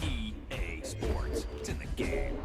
EA Sports. It's in the game.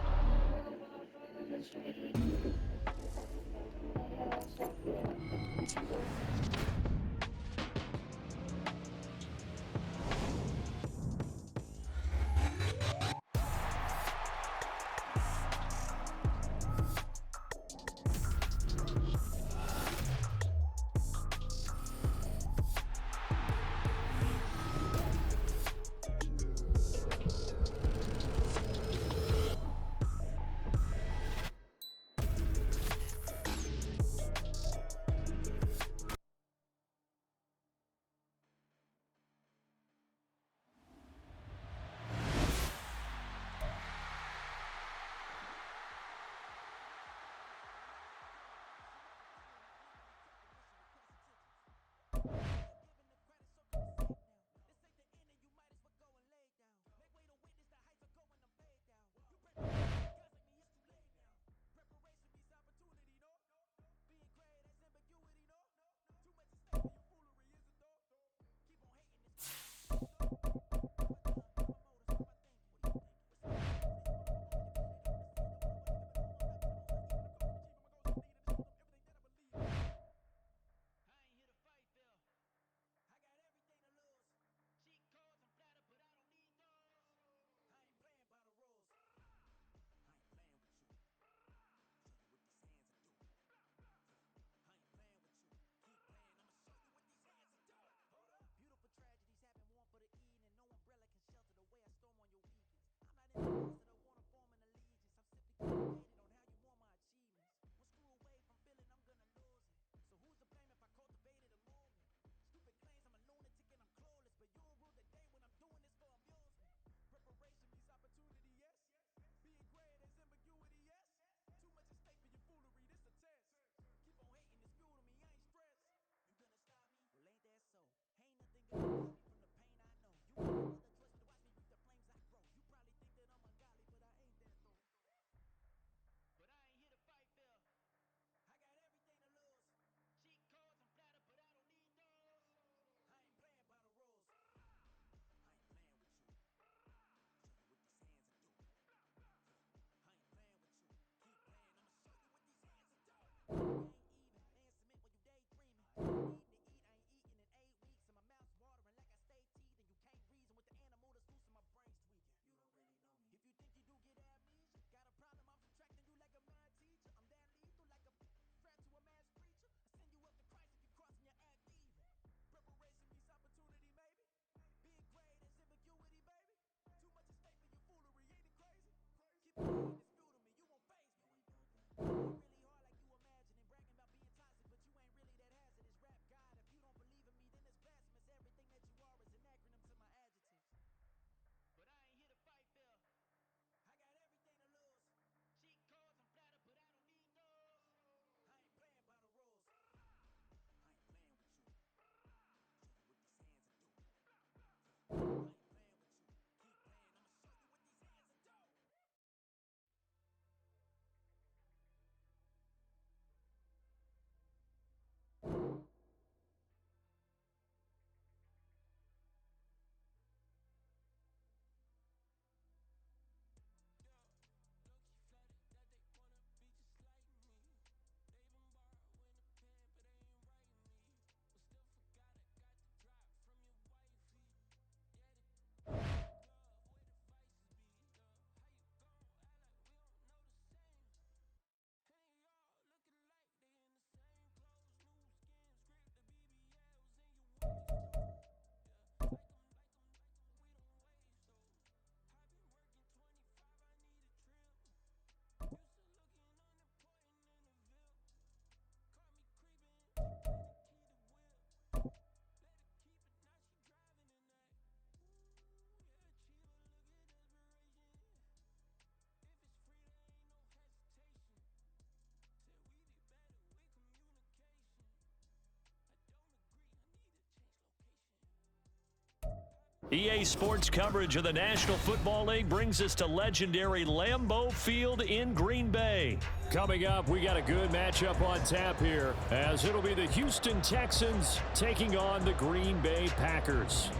EA Sports coverage of the National Football League brings us to legendary Lambeau Field in Green Bay. Coming up, we got a good matchup on tap here, as it'll be the Houston Texans taking on the Green Bay Packers.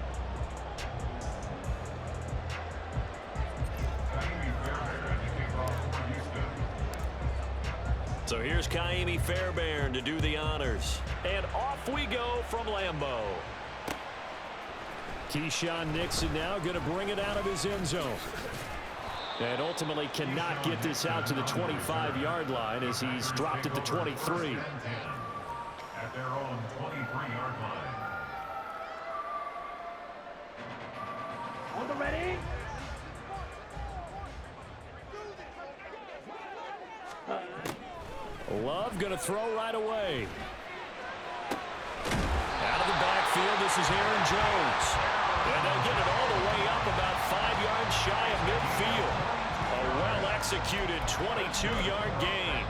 So here's Kaimi Fairbairn to do the honors. And off we go from Lambeau. Keyshawn Nixon now going to bring it out of his end zone. And ultimately cannot get this out to the 25-yard line as he's dropped at the 23. At their own 23-yard line. On the ready. Love going to throw right away. Out of the backfield, this is Aaron Jones. And they'll get it all the way up about 5 yards shy of midfield. A well-executed 22-yard gain.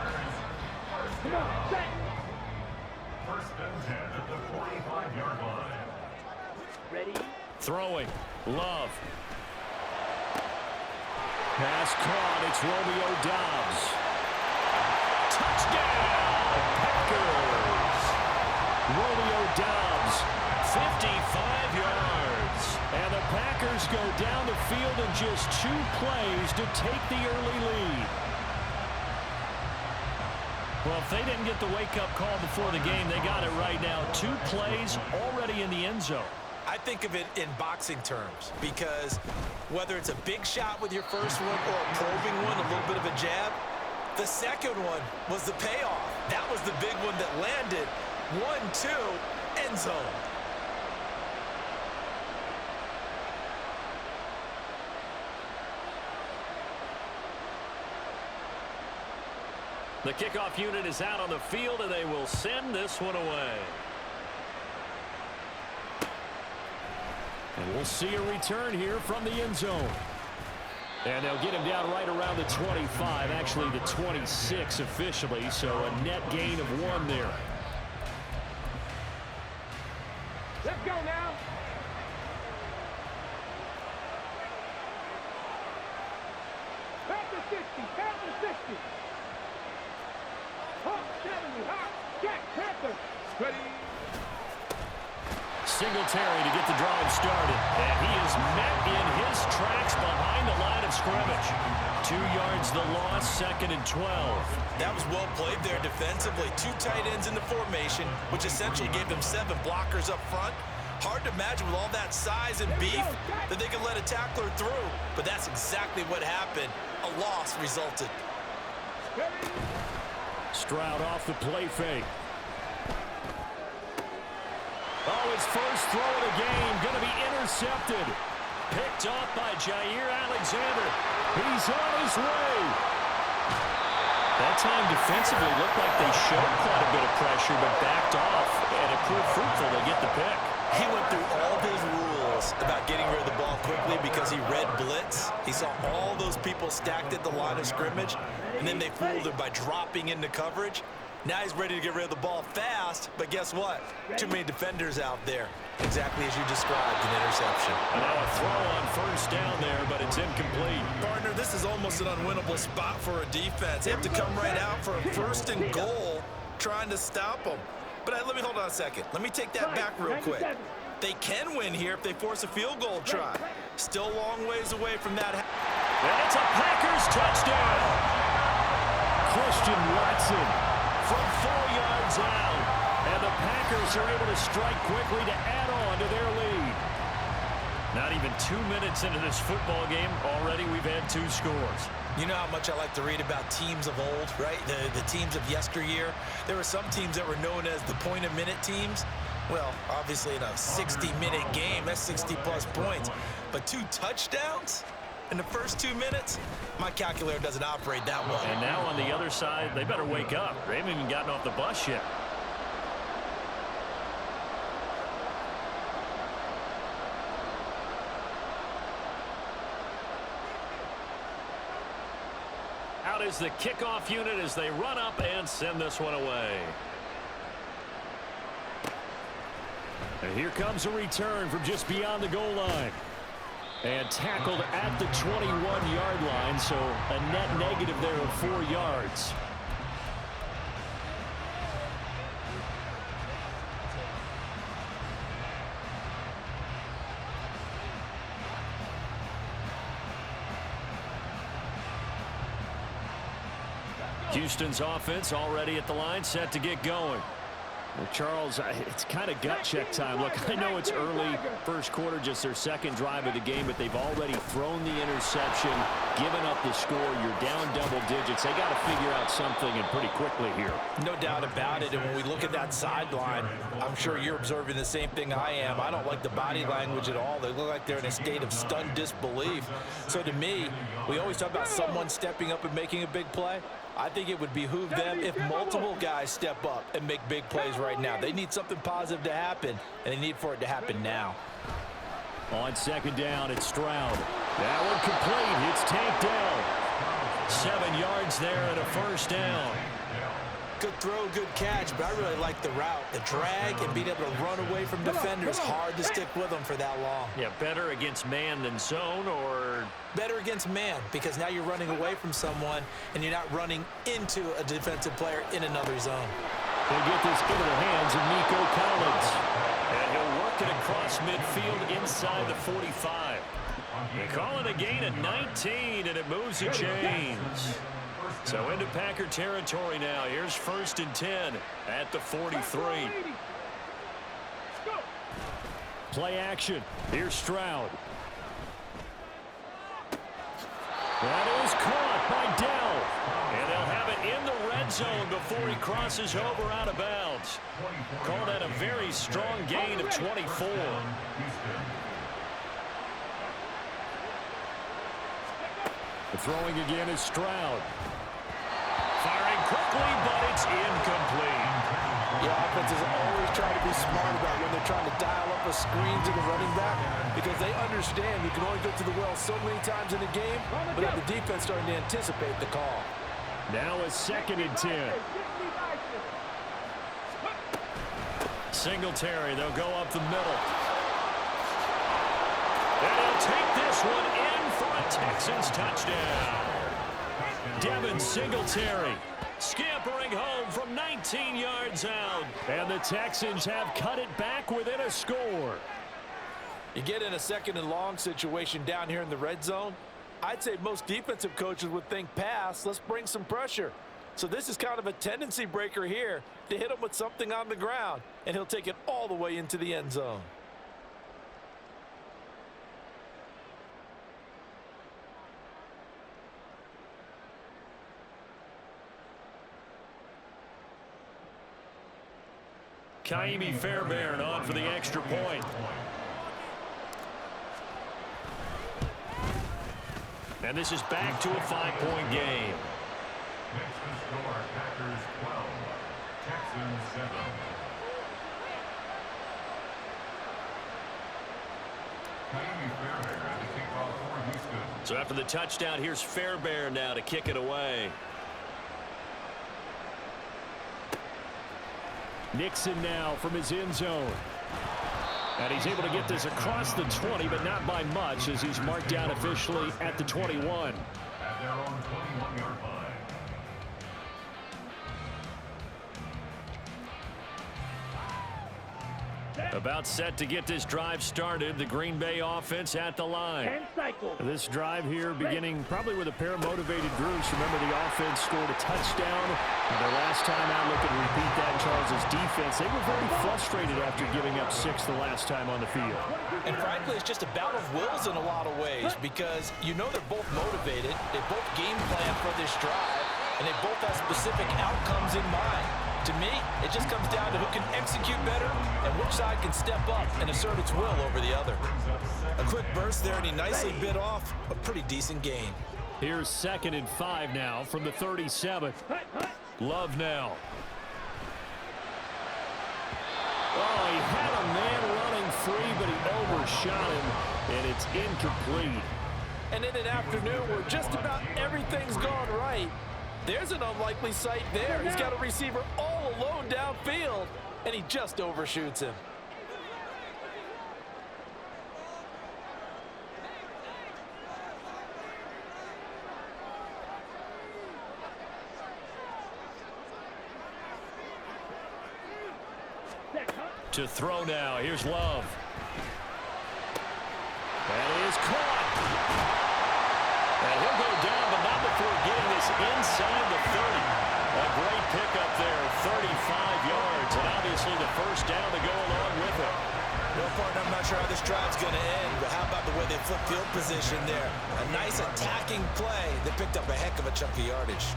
Come on, set. First and 10 at the 45-yard line. Ready. Throwing. Love. Pass caught. It's Romeo Doubs. Touchdown, Packers. Romeo Doubs, 55 yards. And the Packers go down the field in just 2 plays to take the early lead. Well, if they didn't get the wake-up call before the game, they got it right now. 2 plays already in the end zone. I think of it in boxing terms, because whether it's a big shot with your first one or a probing one, a little bit of a jab, the second one was the payoff. That was the big one that landed. 1-2, end zone. The kickoff unit is out on the field, and they will send this one away. And we'll see a return here from the end zone. And they'll get him down right around the 25, actually the 26 officially, so a net gain of 1 there. Let's go now. Panther 60, Panther 60. Hawk 70, Hawk, Jack, Panther. Ready. Singletary to get the drive started. And he is met in his tracks behind the line of scrimmage. 2 yards the loss, 2nd and 12. That was well played there defensively. 2 tight ends in the formation, which essentially gave them 7 blockers up front. Hard to imagine with all that size and beef that they could let a tackler through. But that's exactly what happened. A loss resulted. Stroud off the play fake. Oh, his first throw of the game going to be intercepted. Picked off by Jair Alexander. He's on his way. That time defensively looked like they showed quite a bit of pressure, but backed off, and it proved fruitful to get the pick. He went through all his rules about getting rid of the ball quickly because he read blitz. He saw all those people stacked at the line of scrimmage, and then they fooled him by dropping into coverage. Now he's ready to get rid of the ball fast, but guess what? Too many defenders out there. Exactly as you described, an interception. And now a throw on first down there, but it's incomplete. Partner, this is almost an unwinnable spot for a defense. They have to come right out for a 1st and goal trying to stop them. But let me hold on a second. Let me take that back real quick. They can win here if they force a field goal try. Still a long ways away from that. And it's a Packers touchdown. Christian Watson from 4 yards out. And the Packers are able to strike quickly to add on to their lead. Not even 2 minutes into this football game, already we've had 2 scores. You know how much I like to read about teams of old, right? The teams of yesteryear. There were some teams that were known as the point-a-minute teams. Well, obviously in a 60-minute game, that's 60-plus points. But 2 touchdowns in the first 2 minutes? My calculator doesn't operate that well. And now on the other side, they better wake up. They haven't even gotten off the bus yet. Out is the kickoff unit as they run up and send this one away. And here comes a return from just beyond the goal line. And tackled at the 21-yard line, so a net negative there of 4 yards. Houston's offense already at the line, set to get going. Well, Charles, it's kind of gut check time. Look, I know it's early, first quarter, just their second drive of the game, but they've already thrown the interception, given up the score. You're down double digits. They got to figure out something, and pretty quickly here. No doubt about it, and when we look at that sideline, I'm sure you're observing the same thing I am. I don't like the body language at all. They look like they're in a state of stunned disbelief. So to me, we always talk about someone stepping up and making a big play. I think it would behoove them if multiple guys step up and make big plays right now. They need something positive to happen, and they need for it to happen now. On second down, it's Stroud. That one complete. It's tanked down. 7 yards there and a first down. Good throw, good catch, but I really like the route. The drag and being able to run away from defenders. Hard to stick with them for that long. Yeah, better against man than zone, or? Better against man, because now you're running away from someone and you're not running into a defensive player in another zone. They get this into the hands of Nico Collins. And he'll work it across midfield inside the 45. They call it a gain of 19, and it moves the chains. So into Packer territory now. Here's 1st and 10 at the 43. Play action. Here's Stroud. That is caught by Dell. And they'll have it in the red zone before he crosses over out of bounds. Called that a very strong gain of 24. The throwing again is Stroud. Firing quickly, but it's incomplete. The offenses always try to be smart about when they're trying to dial up a screen to the running back, because they understand you can only go to the well so many times in a game, but have the defense starting to anticipate the call. Now a 2nd and 10. Singletary, they'll go up the middle. And he'll take this one in for a Texans touchdown. Devin Singletary scampering home from 19 yards out. And the Texans have cut it back within a score. You get in a 2nd and long situation down here in the red zone, I'd say most defensive coaches would think pass, let's bring some pressure. So this is kind of a tendency breaker here to hit him with something on the ground, and he'll take it all the way into the end zone. Kaimi Fairbairn on for the extra point. And this is back to a 5-point game. Next to score, Packers 12, Texans 7. Kaimi Fairbairn to kick off for Houston. So after the touchdown, here's Fairbairn now to kick it away. Nixon now from his end zone. And he's able to get this across the 20, but not by much, as he's marked down officially at the 21. At their own 21-yard line. About set to get this drive started. The Green Bay offense at the line. This drive here beginning probably with a pair of motivated groups. Remember, the offense scored a touchdown. And their last time out, looking to repeat that, Charles' defense. They were very frustrated after giving up 6 the last time on the field. And frankly, it's just a battle of wills in a lot of ways, because you know they're both motivated. They both game plan for this drive, and they both have specific outcomes in mind. To me, it just comes down to who can execute better and which side can step up and assert its will over the other. A quick burst there, and he nicely bit off a pretty decent gain. Here's 2nd and 5 now from the 37. Love now. Oh, he had a man running free, but he overshot him, and it's incomplete. And in an afternoon where just about everything's gone right, there's an unlikely sight there. He's got a receiver all alone downfield, and he just overshoots him. To throw now. Here's Love. That is caught. And he'll go down, but not before getting this inside the 30. A great pickup there, 35 yards, and obviously the first down to go along with it. No, partner, I'm not sure how this drive's going to end, but how about the way they flip field position there? A nice attacking play that picked up a heck of a chunk of yardage.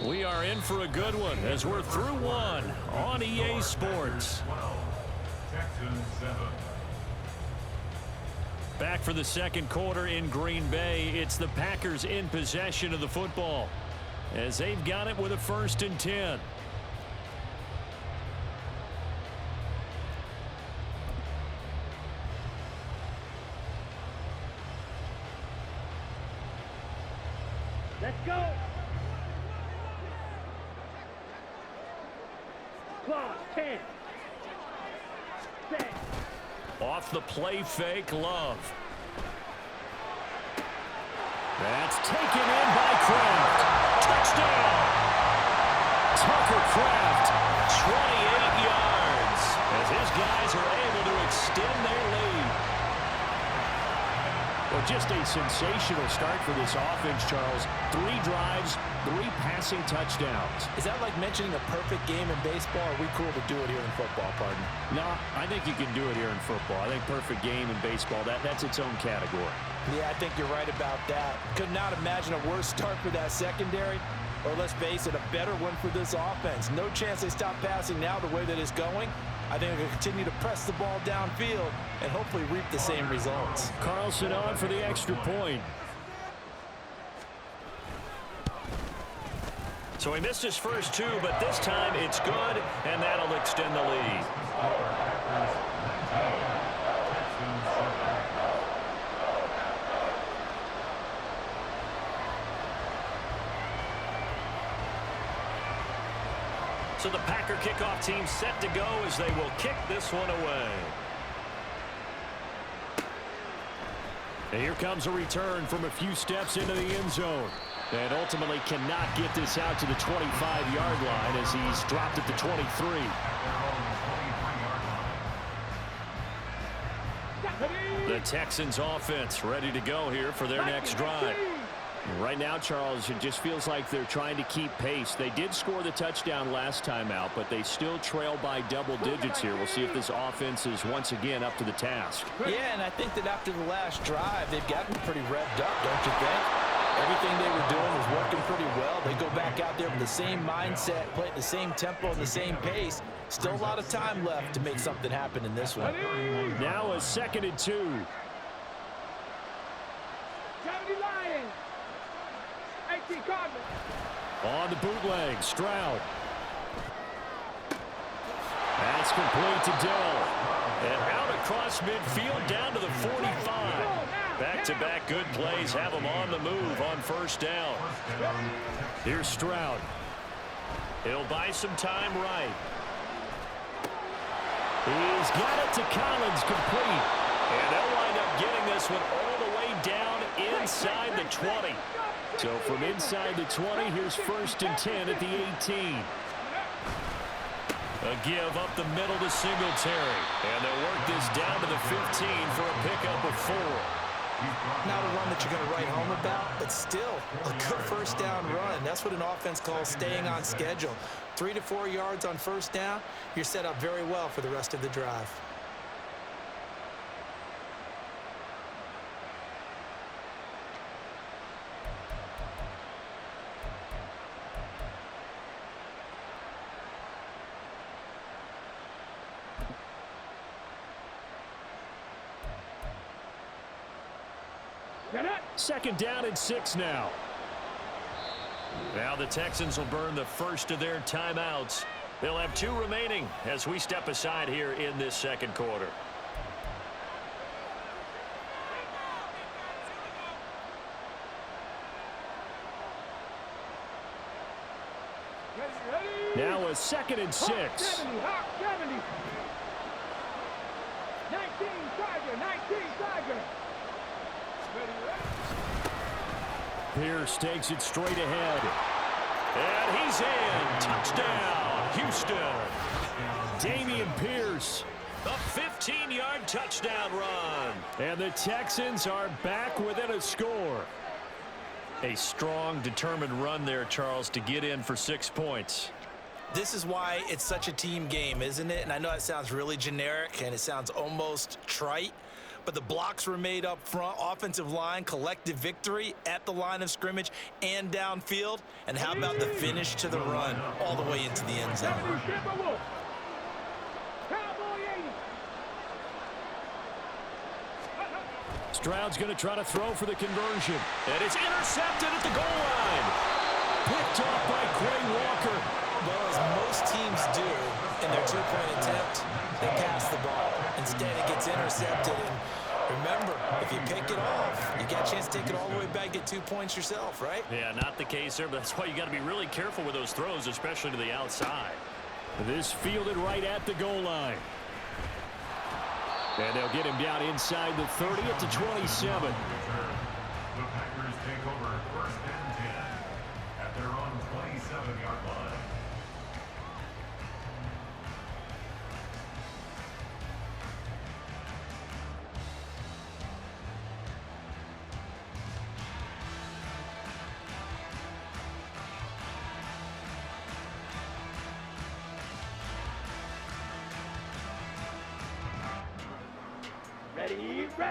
We are in for a good one as we're through one on EA Sports. 12, Texans 7. Back for the second quarter in Green Bay. It's the Packers in possession of the football as they've got it with a 1st and 10. Let's go. Clock, 10. Set. Off the play fake, Love. That's taken in by Kraft. Touchdown! Tucker Kraft, 28 yards, as his guys are able to extend their lead. Well, just a sensational start for this offense, Charles. 3 drives, 3 passing touchdowns. Is that like mentioning a perfect game in baseball? Or are we cool to do it here in football, partner? No, I think you can do it here in football. I think perfect game in baseball, that's its own category. Yeah, I think you're right about that. Could not imagine a worse start for that secondary. Or let's face it, a better one for this offense. No chance they stop passing now the way that it's going. I think they'll continue to press the ball downfield and hopefully reap the same results. Carlson on for the extra point. So he missed his first 2, but this time it's good, and that'll extend the lead. So the Packer kickoff team set to go as they will kick this one away. And here comes a return from a few steps into the end zone. And ultimately cannot get this out to the 25-yard line as he's dropped at the 23. The Texans offense ready to go here for their next drive. Right now, Charles, it just feels like they're trying to keep pace. They did score the touchdown last time out, but they still trail by double digits here. We'll see if this offense is once again up to the task. Yeah, and I think that after the last drive, they've gotten pretty revved up, don't you think? Everything they were doing was working pretty well. They go back out there with the same mindset, play at the same tempo and the same pace. Still a lot of time left to make something happen in this one. Now a 2nd and 2. 70 Lions. 18 Cardinals. On the bootleg, Stroud. That's complete to Dell. And out across midfield down to the 45. Back-to-back good plays have him on the move on 1st down. Here's Stroud. He'll buy some time right. He's got it to Collins, complete. And they'll wind up getting this one all the way down inside the 20. So from inside the 20, here's 1st and 10 at the 18. A give up the middle to Singletary. And they'll work this down to the 15 for a pickup of 4. Not a run that you're going to write home about, but still a good 1st down run. That's what an offense calls staying on schedule. 3 to 4 yards on 1st down, you're set up very well for the rest of the drive. Second down and 6 now. Now the Texans will burn the first of their timeouts. They'll have 2 remaining as we step aside here in this second quarter. Now a 2nd and 6. 70, 19, Charger, 19. Tiger. Pierce takes it straight ahead. And he's in. Touchdown, Houston. Dameon Pierce, a 15-yard touchdown run. And the Texans are back within a score. A strong, determined run there, Charles, to get in for 6 points. This is why it's such a team game, isn't it? And I know it sounds really generic and it sounds almost trite, but the blocks were made up front, offensive line, collective victory at the line of scrimmage and downfield. And how about the finish to the run all the way into the end zone? Stroud's going to try to throw for the conversion. And it's intercepted at the goal line. Picked off by Quay Walker. Well, as most teams do in their two-point attempt, they pass the ball. Instead, it gets intercepted. And remember, if you pick it off, you got a chance to take it all the way back, get 2 points yourself, right? Yeah, not the case there, but that's why you got to be really careful with those throws, especially to the outside. This fielded right at the goal line. And they'll get him down inside the 30 at the 27. The Packers take over 1st and 10 at their own 27-yard line.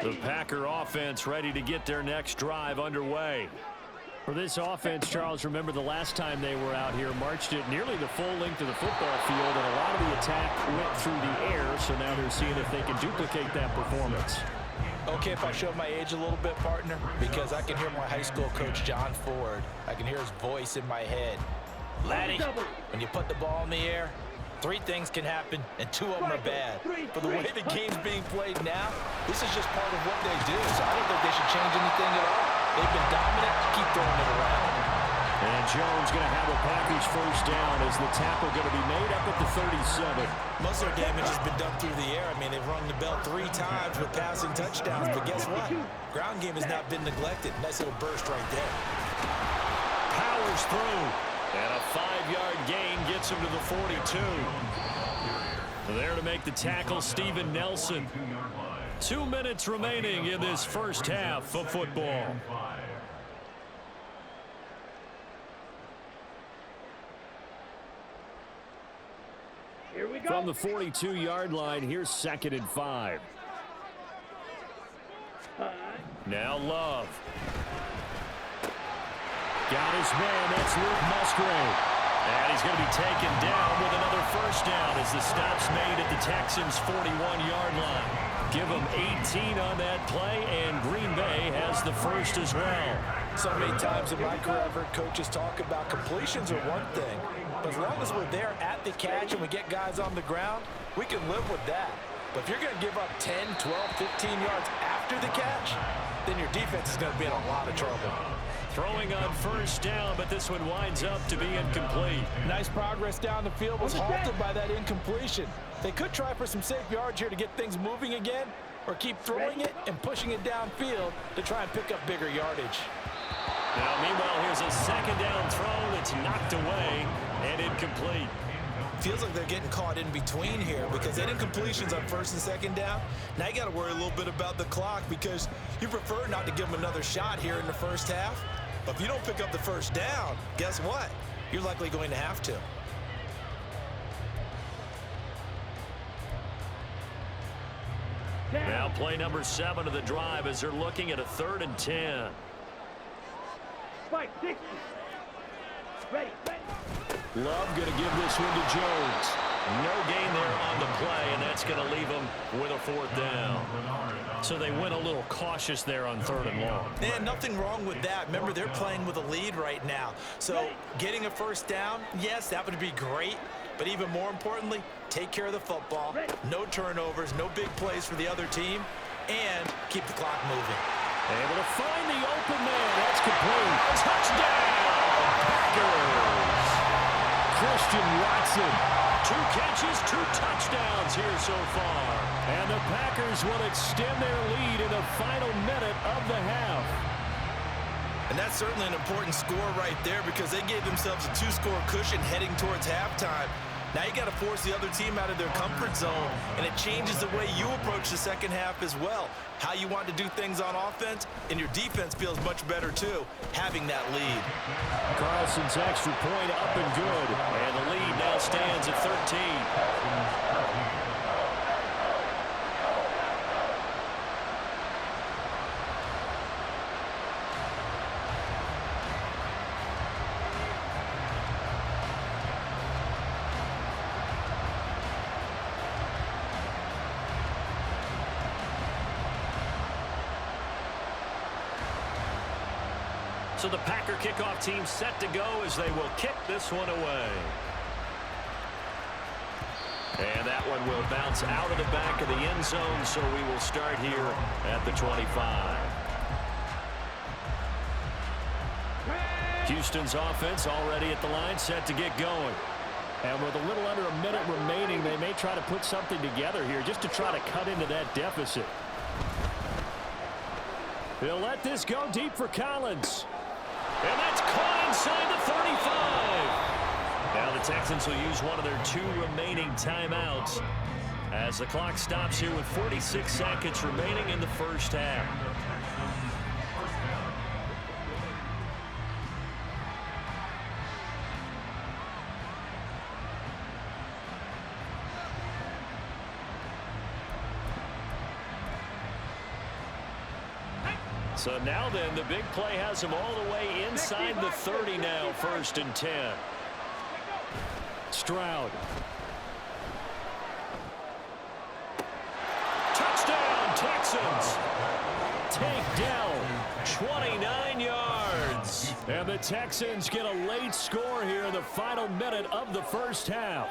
The Packer offense ready to get their next drive underway. For this offense, Charles, remember the last time they were out here, marched it nearly the full length of the football field, and a lot of the attack went through the air, so now they're seeing if they can duplicate that performance. Okay, if I show my age a little bit, partner, because I can hear my high school coach, John Ford. I can hear his voice in my head. Laddie, when you put the ball in the air, 3 things can happen, and 2 of them are bad. But the way the game's being played now, this is just part of what they do. So I don't think they should change anything at all. They've been dominant. Keep throwing it around. And Jones going to have a package first down as the tackle going to be made up at the 37. Most of their damage has been done through the air. I mean, they've rung the bell 3 times with passing touchdowns. But guess what? Ground game has not been neglected. Nice little burst right there. Powers through. And a 5-yard gain gets him to the 42. There to make the tackle, Steven Nelson. 2 minutes remaining in this first half of football. Here we go. From the 42-yard line, here's 2nd and 5. Now Love. Got his man, that's Luke Musgrave. And he's going to be taken down with another first down as the stop's made at the Texans' 41-yard line. Give them 18 on that play, and Green Bay has the first as well. So many times in my career, I've heard coaches talk about completions are one thing. But as long as we're there at the catch and we get guys on the ground, we can live with that. But if you're going to give up 10, 12, 15 yards after the catch, then your defense is going to be in a lot of trouble. Throwing on first down, but this one winds up to be incomplete. Nice progress down the field was halted by that incompletion. They could try for some safe yards here to get things moving again, or keep throwing it and pushing it downfield to try and pick up bigger yardage. Now, meanwhile, here's a 2nd down throw that's knocked away and incomplete. Feels like they're getting caught in between here because they did completions on 1st and 2nd down. Now you got to worry a little bit about the clock because you prefer not to give them another shot here in the first half. But if you don't pick up the first down, guess what? You're likely going to have to. Now play number 7 of the drive as they're looking at a 3rd and 10. Spike 60. Ready. Love going to give this one to Jones. No gain there on the play, and that's going to leave them with a 4th down. So they went a little cautious there on 3rd and long. And nothing wrong with that. Remember, they're playing with a lead right now. So getting a first down, yes, that would be great. But even more importantly, take care of the football. No turnovers, no big plays for the other team, and keep the clock moving. Able to find the open man. That's complete. Touchdown, Packers. Christian Watson. 2 catches, 2 touchdowns here so far. And the Packers will extend their lead in the final minute of the half. And that's certainly an important score right there because they gave themselves a 2-score cushion heading towards halftime. Now you got to force the other team out of their comfort zone, and it changes the way you approach the second half as well. How you want to do things on offense, and your defense feels much better too, having that lead. Carlson's extra point up and good, and the lead now stands at 13. So the Packer kickoff team set to go as they will kick this one away. And that one will bounce out of the back of the end zone, so we will start here at the 25. Houston's offense already at the line, set to get going. And with a little under a minute remaining, they may try to put something together here just to try to cut into that deficit. He'll let this go deep for Collins. And that's caught inside the 35. Now the Texans will use one of their 2 remaining timeouts as the clock stops here with 46 seconds remaining in the first half. So now then, the big play has him all the way inside the 30 now, 1st and 10. Stroud. Touchdown, Texans. Take down, 29 yards. And the Texans get a late score here in the final minute of the first half.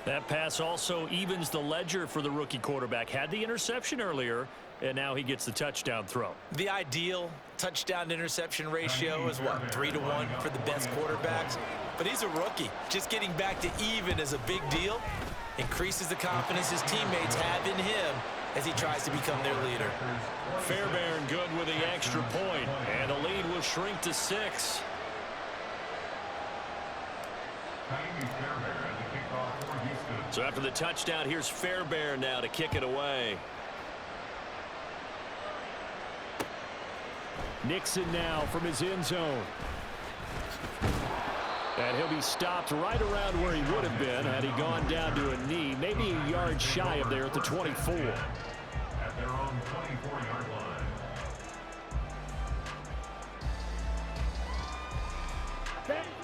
That pass also evens the ledger for the rookie quarterback. Had the interception earlier, and now he gets the touchdown throw. The ideal touchdown-interception ratio is, what, 3-to-1 for the best quarterbacks? But he's a rookie. Just getting back to even is a big deal. Increases the confidence his teammates have in him as he tries to become their leader. Fairbairn good with the extra point, and the lead will shrink to 6. So after the touchdown, here's Fairbairn now to kick it away. Nixon now from his end zone. And he'll be stopped right around where he would have been had he gone down to a knee, maybe a yard shy of there at the 24. At their own 24-yard line.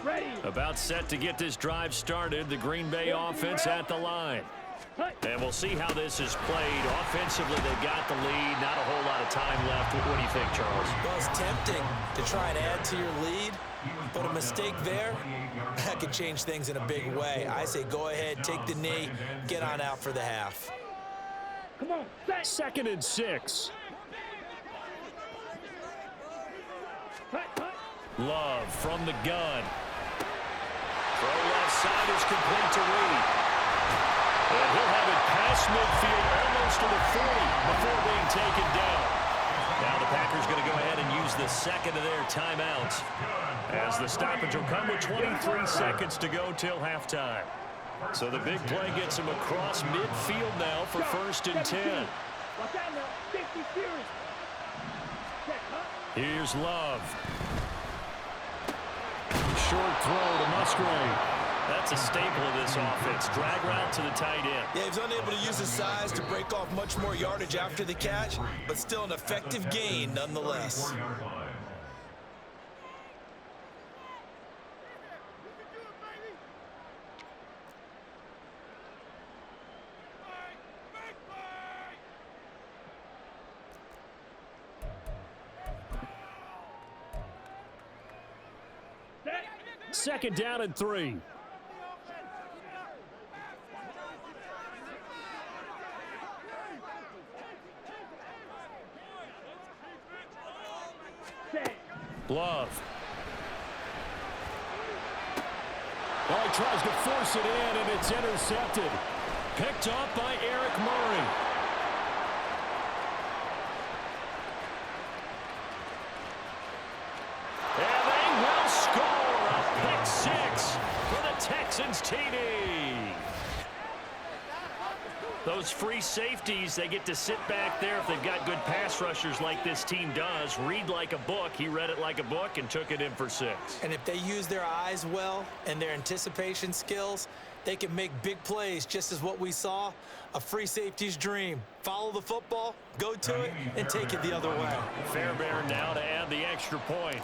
Ready. About set to get this drive started, the Green Bay offense at the line. And we'll see how this is played. Offensively, they got the lead. Not a whole lot of time left. What do you think, Charles? Well, it's tempting to try and add to your lead, but a mistake there, that could change things in a big way. I say go ahead, take the knee, get on out for the half. Come on, 2nd and 6. Love from the gun. Throw left side is complete to Reed. And he'll have it past midfield almost to the 40 before being taken down. Now the Packers going to go ahead and use the second of their timeouts as the stoppage will come with 23 seconds to go till halftime. So the big play gets him across midfield now for 1st and 10. Here's Love. Short throw to Musgrave. That's a staple of this offense. Drag route to the tight end. Yeah, he's unable to use his size to break off much more yardage after the catch, but still an effective gain nonetheless. Second down and 3. Love. Well, he tries to force it in, and it's intercepted. Picked off by Eric Murray. And they will score a pick six for the Texans TD. Those free safeties, they get to sit back there if they've got good pass rushers like this team does. Read like a book. He read it like a book and took it in for 6. And if they use their eyes well and their anticipation skills, they can make big plays, just as what we saw. A free safety's dream. Follow the football, go to it, and take it the other way. Fairbairn now to add the extra point.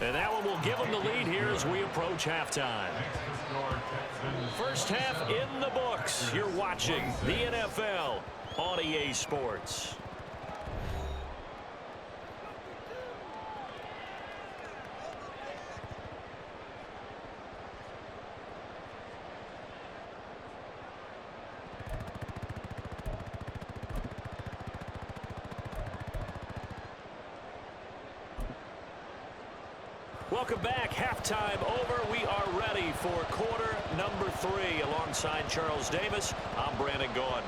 And that one will give them the lead here as we approach halftime. First half in the books. You're watching the NFL on EA Sports. Welcome back. Halftime over. We are ready for quarter number 3. Alongside Charles Davis, I'm Brandon Gordon.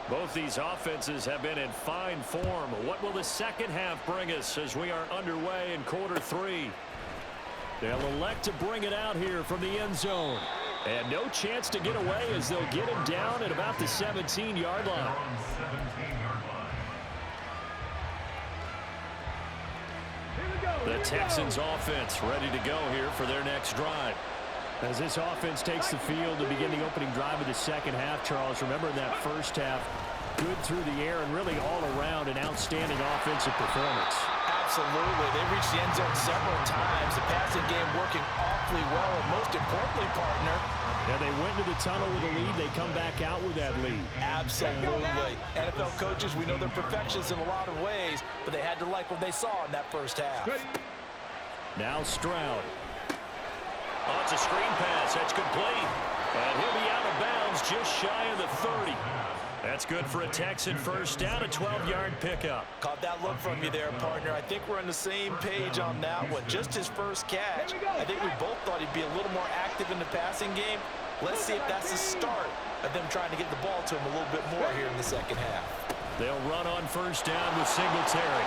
Both these offenses have been in fine form. What will the second half bring us as we are underway in quarter 3? They'll elect to bring it out here from the end zone. And no chance to get away as they'll get him down at about the 17-yard line. The Texans offense ready to go here for their next drive. As this offense takes the field to begin the opening drive of the second half, Charles, remember in that first half, good through the air and really all around an outstanding offensive performance. Absolutely. They reached the end zone several times. The passing game working awfully well, and most importantly, partner, yeah, they went to the tunnel with a lead. They come back out with that lead. Absolutely. NFL coaches, we know they're perfectionists in a lot of ways, but they had to like what they saw in that first half. Now Stroud. Oh, it's a screen pass. That's complete. And he'll be out of bounds just shy of the 30. That's good for a Texan first down, a 12-yard pickup. Caught that look from you there, partner. I think we're on the same page on that one. Just his first catch. I think we both thought he'd be a little more active in the passing game. Let's see if that's the start of them trying to get the ball to him a little bit more here in the second half. They'll run on first down with Singletary.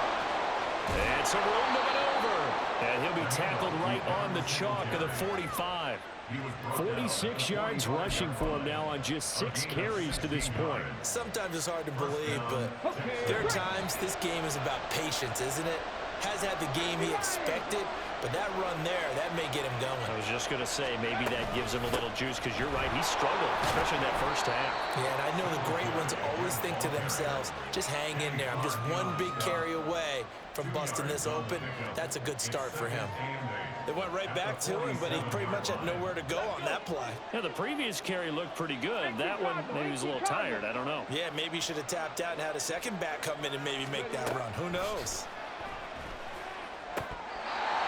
And some room to maneuver. And he'll be tackled right on the chalk of the 45. 46 yards rushing for him now on just 6 carries to this point. Sometimes it's hard to believe, but there are times this game is about patience, isn't it? Has had the game he expected, but that run there, that may get him going. I was just going to say, maybe that gives him a little juice, because you're right, he struggled, especially in that first half. Yeah, and I know the great ones always think to themselves, just hang in there. I'm just one big carry away from busting this open. That's a good start for him. They went right back to him, but he pretty much had nowhere to go on that play. Yeah, the previous carry looked pretty good. That one, maybe he was a little tired. I don't know. Yeah, maybe he should have tapped out and had a second back come in and maybe make that run. Who knows?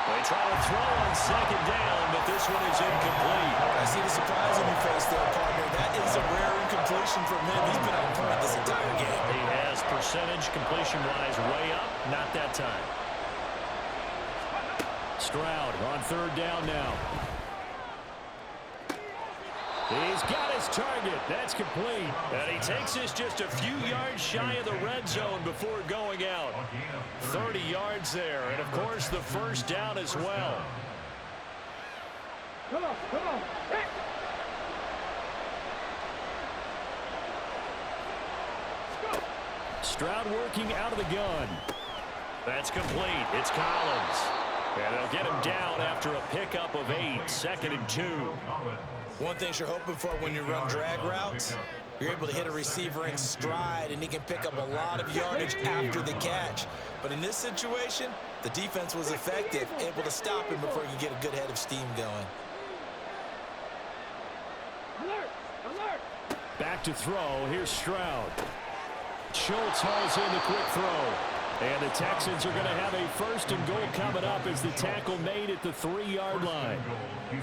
They try to throw on second down, but this one is incomplete. I see the surprise on your face there, partner. That is a rare incompletion from him. He's been on point this entire game. He has percentage completion-wise way up. Not that time. Stroud on third down now. He's got his target. That's complete. And he takes us just a few yards shy of the red zone before going out. 30 yards there. And, of course, the first down as well. Come on, come on. Hey. Stroud working out of the gun. That's complete. It's Collins. And they'll get him down after a pickup of 8. 2nd and 2. One thing you're hoping for when you run drag routes, you're able to hit a receiver in stride, and he can pick up a lot of yardage after the catch. But in this situation, the defense was effective, able to stop him before you get a good head of steam going. Alert! Alert! Back to throw. Here's Stroud. Schultz hauls in the quick throw. And the Texans are going to have a 1st and goal coming up as the tackle made at the 3-yard line.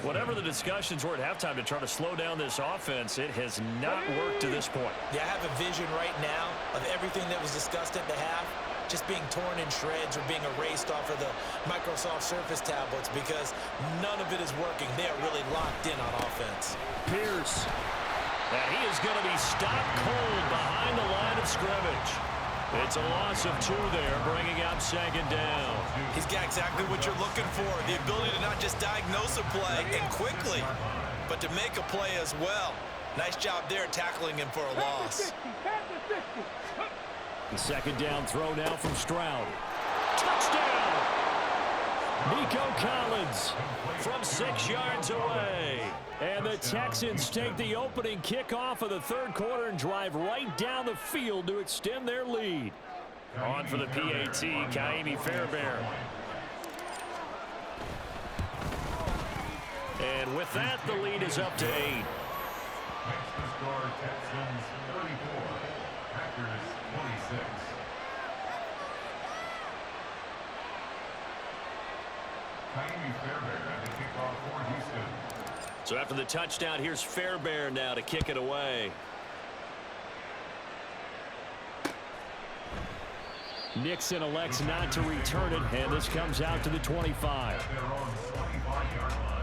Whatever the discussions were at halftime to try to slow down this offense, it has not worked to this point. Yeah, I have a vision right now of everything that was discussed at the half just being torn in shreds or being erased off of the Microsoft Surface tablets because none of it is working. They are really locked in on offense. Pierce. And he is going to be stopped cold behind the line of scrimmage. It's a loss of 2 there, bringing up 2nd down. He's got exactly what you're looking for, the ability to not just diagnose a play and quickly, but to make a play as well. Nice job there tackling him for a loss. The 2nd down throw now from Stroud. Touchdown! Nico Collins from 6 yards away. And the Texans take the opening kickoff of the 3rd quarter and drive right down the field to extend their lead. On for the PAT, Kaimi Fairbairn. And with that, the lead is up to 8. Next to score, Texans 34, Packers 26. Kaimi Fairbairn at the kickoff for Houston. So after the touchdown, here's Fairbairn now to kick it away. Nixon elects not to return it, and this comes out to the 25. At their own 25-yard line.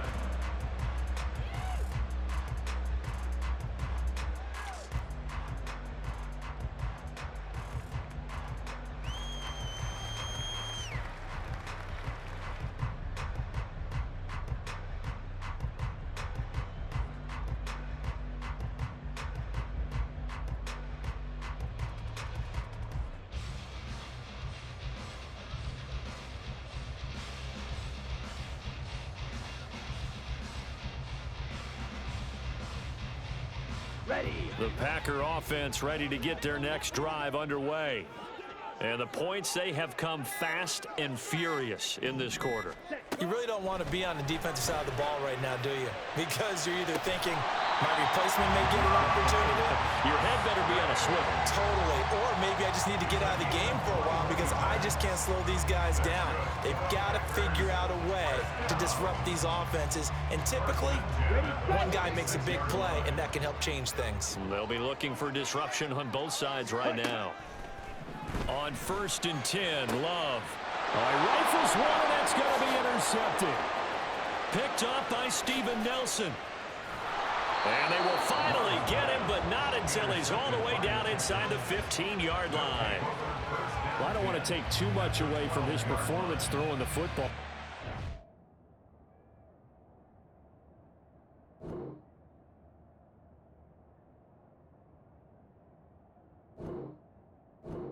The Packer offense ready to get their next drive underway. And the points, they have come fast and furious in this quarter. You really don't want to be on the defensive side of the ball right now, do you? Because you're either thinking, my replacement may get an opportunity. Your head better be on a swivel. Totally. Or maybe I just need to get out of the game for a while because I just can't slow these guys down. They've got to figure out a way to disrupt these offenses. And typically, one guy makes a big play, and that can help change things. They'll be looking for disruption on both sides right now. On 1st and 10, Love. Rifles one, and that's going to be intercepted. Picked up by Steven Nelson. And they will finally get him, but not until he's all the way down inside the 15-yard line. Well, I don't want to take too much away from his performance throwing the football.